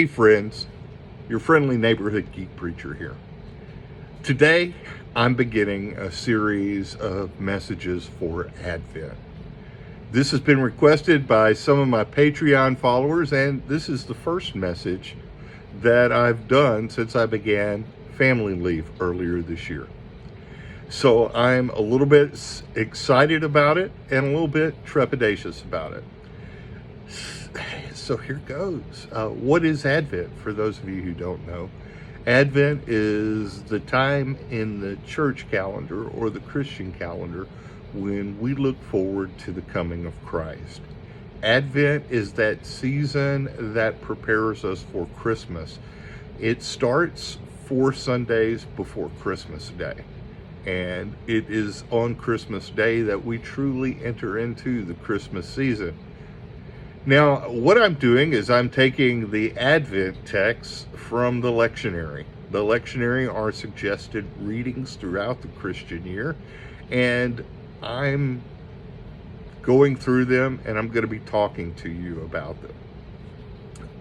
Hey friends, your friendly neighborhood geek preacher here. Today, I'm beginning a series of messages for Advent. This has been requested by some of my Patreon followers, and this is the first message that I've done since I began family leave earlier this year. So I'm a little bit excited about it and a little bit trepidatious about it. So here goes. What is Advent, for those of you who don't know? Advent is the time in the church calendar or the Christian calendar when we look forward to the coming of Christ. Advent is that season that prepares us for Christmas. It starts 4 Sundays before Christmas Day. And it is on Christmas Day that we truly enter into the Christmas season. Now, what I'm doing is I'm taking the Advent texts from the lectionary. The lectionary are suggested readings throughout the Christian year, and I'm going through them, and I'm going to be talking to you about them.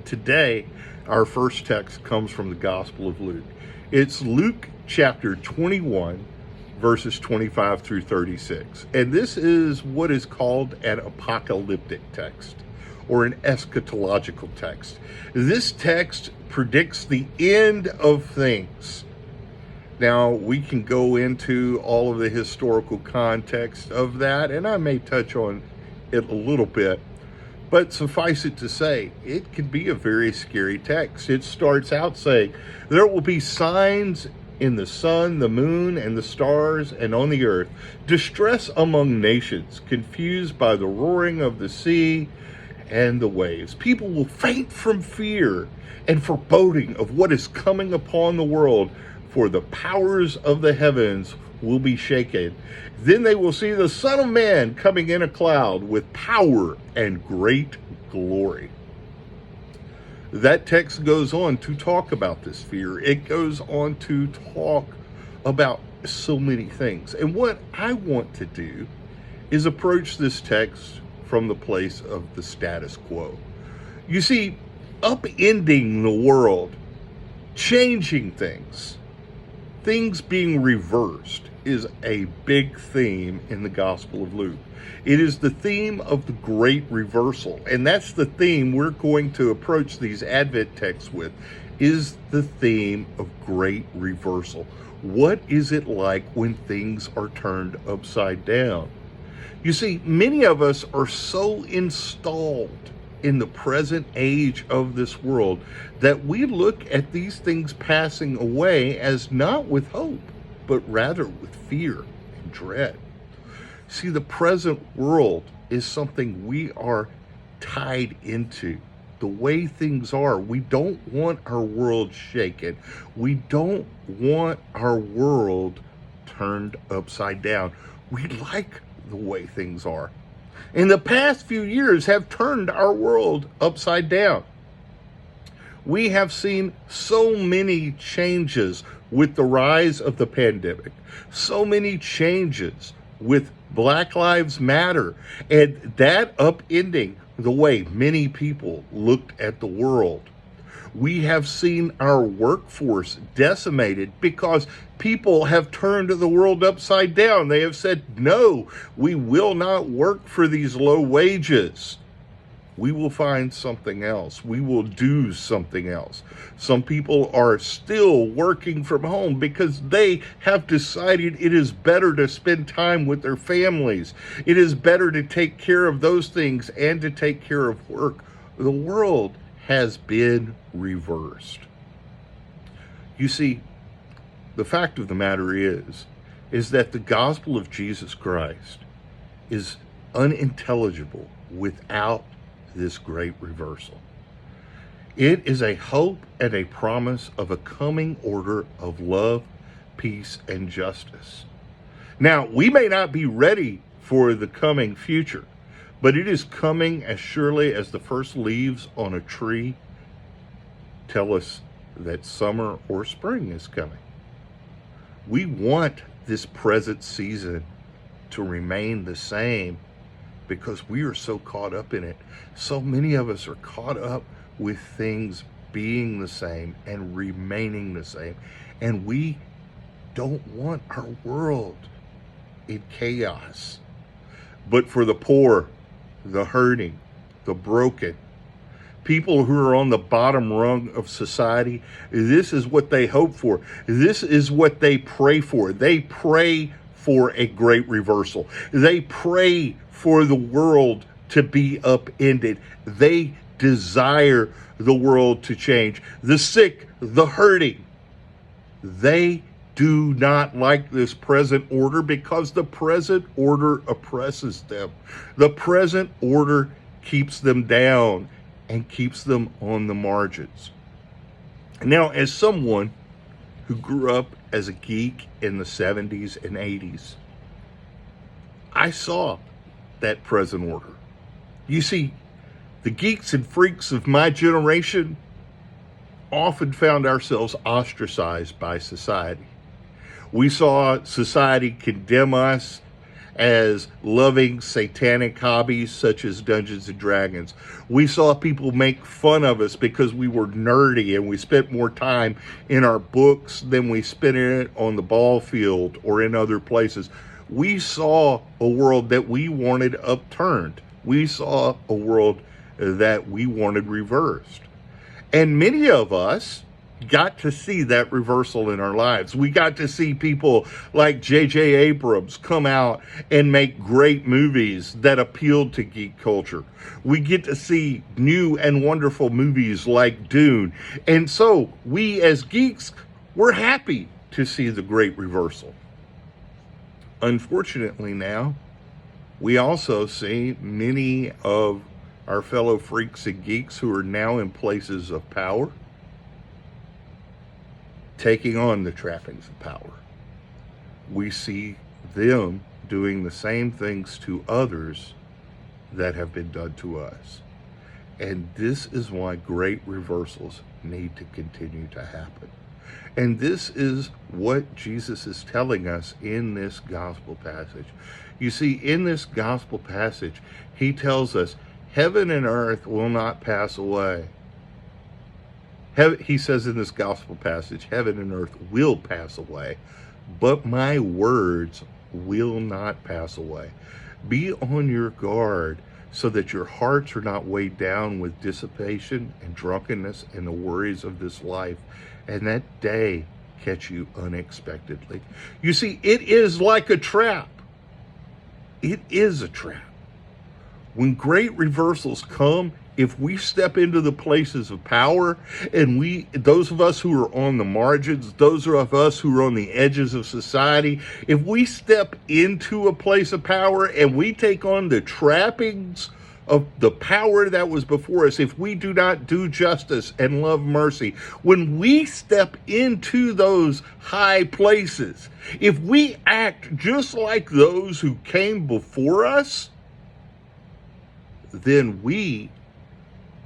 Today, our first text comes from the Gospel of Luke. It's Luke chapter 21, verses 25 through 36. And this is what is called an apocalyptic text, or an eschatological text. This text predicts the end of things. Now, we can go into all of the historical context of that, and I may touch on it a little bit, but suffice it to say, it can be a very scary text. It starts out saying, there will be signs in the sun, the moon, and the stars, and on the earth, distress among nations, confused by the roaring of the sea and the waves. People will faint from fear and foreboding of what is coming upon the world, for the powers of the heavens will be shaken. Then they will see the Son of Man coming in a cloud with power and great glory. That text goes on to talk about this fear. It goes on to talk about so many things. And what I want to do is approach this text from the place of the status quo. You see, upending the world, changing things being reversed is a big theme in the Gospel of Luke. It is the theme of the great reversal, and that's the theme we're going to approach these Advent texts with, is the theme of great reversal. What is it like when things are turned upside down? You see, many of us are so installed in the present age of this world that we look at these things passing away as not with hope, but rather with fear and dread. See, the present world is something we are tied into. The way things are, we don't want our world shaken. We don't want our world turned upside down. We like the way things are. In the past few years have turned our world upside down. We have seen so many changes with the rise of the pandemic, so many changes with Black Lives Matter, and that upending the way many people looked at the world. We have seen our workforce decimated because people have turned the world upside down. They have said, no, we will not work for these low wages. We will find something else. We will do something else. Some people are still working from home because they have decided it is better to spend time with their families. It is better to take care of those things and to take care of work. The world has been reversed. You see, the fact of the matter is that the gospel of Jesus Christ is unintelligible without this great reversal. It is a hope and a promise of a coming order of love, peace, and justice. Now, we may not be ready for the coming future, but it is coming as surely as the first leaves on a tree tell us that summer or spring is coming. We want this present season to remain the same because we are so caught up in it. So many of us are caught up with things being the same and remaining the same. And we don't want our world in chaos. But for the poor, the hurting, the broken, people who are on the bottom rung of society, this is what they hope for. This is what they pray for. They pray for a great reversal. They pray for the world to be upended. They desire the world to change. The sick, the hurting, they do not like this present order because the present order oppresses them. The present order keeps them down and keeps them on the margins. Now, as someone who grew up as a geek in the 70s and 80s, I saw that present order. You see, the geeks and freaks of my generation often found ourselves ostracized by society. We saw society condemn us as loving satanic hobbies such as Dungeons and Dragons. We saw people make fun of us because we were nerdy and we spent more time in our books than we spent it on the ball field or in other places. We saw a world that we wanted upturned. We saw a world that we wanted reversed. And many of us got to see that reversal in our lives. We got to see people like J.J. Abrams come out and make great movies that appealed to geek culture. We get to see new and wonderful movies like Dune. And so we as geeks, we're happy to see the great reversal. Unfortunately now, we also see many of our fellow freaks and geeks who are now in places of power taking on the trappings of power. We see them doing the same things to others that have been done to us. And this is why great reversals need to continue to happen. And this is what Jesus is telling us in this gospel passage. You see, in this gospel passage, he tells us, heaven and earth will not pass away. He says in this gospel passage, heaven and earth will pass away, but my words will not pass away. Be on your guard so that your hearts are not weighed down with dissipation and drunkenness and the worries of this life, and that day catch you unexpectedly. You see, it is like a trap. It is a trap. When great reversals come, if we step into the places of power, and those of us who are on the margins, those of us who are on the edges of society, if we step into a place of power and we take on the trappings of the power that was before us, if we do not do justice and love mercy, when we step into those high places, if we act just like those who came before us, then we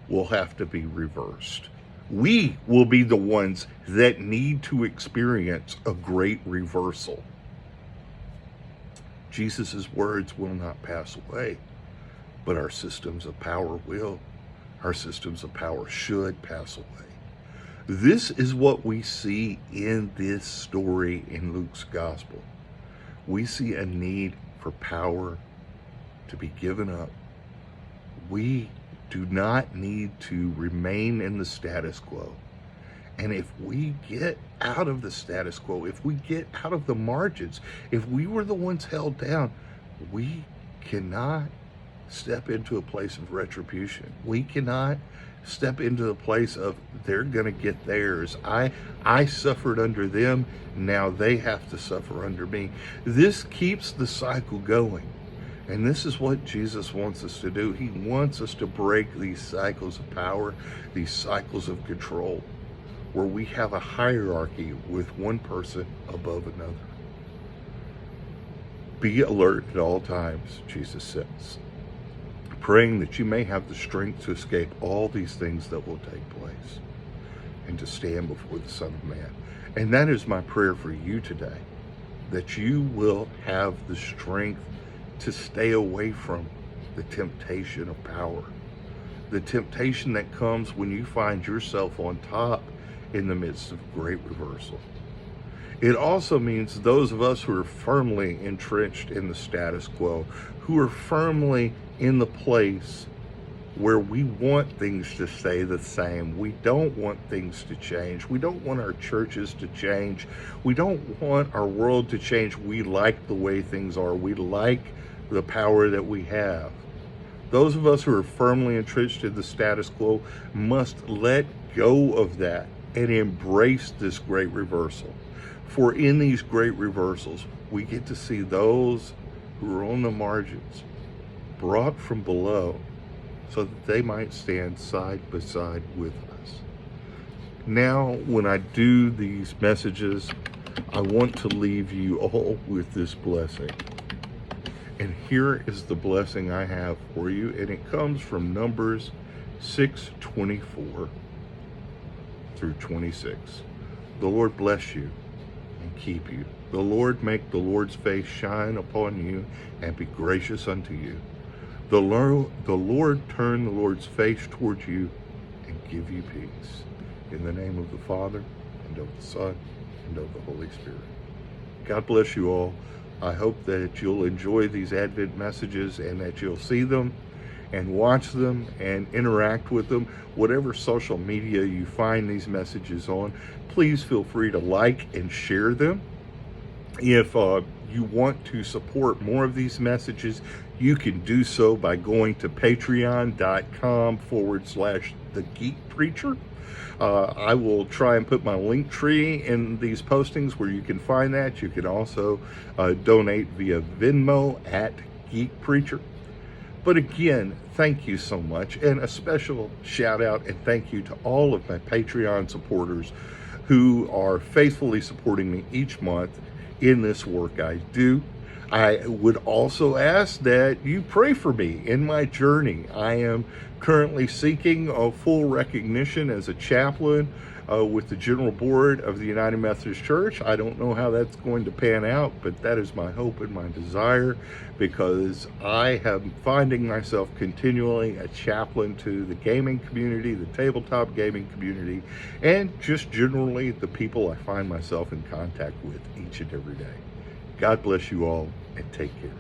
will have to be reversed. We will be the ones that need to experience a great reversal. Jesus' words will not pass away, but our systems of power will. Our systems of power should pass away. This is what we see in this story in Luke's gospel. We see a need for power to be given up. We do not need to remain in the status quo. And if we get out of the status quo, if we get out of the margins, if we were the ones held down, we cannot step into a place of retribution. We cannot step into a place of they're going to get theirs. I suffered under them, now they have to suffer under me. This keeps the cycle going. And this is what Jesus wants us to do. He wants us to break these cycles of power, these cycles of control, where we have a hierarchy with one person above another. Be alert at all times, Jesus says, praying that you may have the strength to escape all these things that will take place and to stand before the Son of Man. And that is my prayer for you today, that you will have the strength to stay away from the temptation of power, the temptation that comes when you find yourself on top in the midst of great reversal. It also means those of us who are firmly entrenched in the status quo, who are firmly in the place where we want things to stay the same. We don't want things to change. We don't want our churches to change. We don't want our world to change. We like the way things are. We like the power that we have. Those of us who are firmly entrenched in the status quo must let go of that and embrace this great reversal. For in these great reversals, we get to see those who are on the margins brought from below so that they might stand side by side with us. Now, when I do these messages, I want to leave you all with this blessing. And here is the blessing I have for you, and it comes from Numbers 6:24 through 26. The Lord bless you and keep you. The Lord make the Lord's face shine upon you and be gracious unto you. The Lord turn the Lord's face towards you and give you peace. In the name of the Father, and of the Son, and of the Holy Spirit. God bless you all. I hope that you'll enjoy these Advent messages and that you'll see them and watch them and interact with them. Whatever social media you find these messages on, please feel free to like and share them. If you want to support more of these messages, you can do so by going to patreon.com/thegeekpreacher. I will try and put my link tree in these postings where you can find that. You can also donate via Venmo at Geek Preacher. But again, thank you so much, and a special shout out and thank you to all of my Patreon supporters who are faithfully supporting me each month in this work I do. I would also ask that you pray for me in my journey. I am currently seeking a full recognition as a chaplain with the General Board of the United Methodist Church. I don't know how that's going to pan out, but that is my hope and my desire, because I am finding myself continually a chaplain to the gaming community, the tabletop gaming community, and just generally the people I find myself in contact with each and every day. God bless you all, and take care.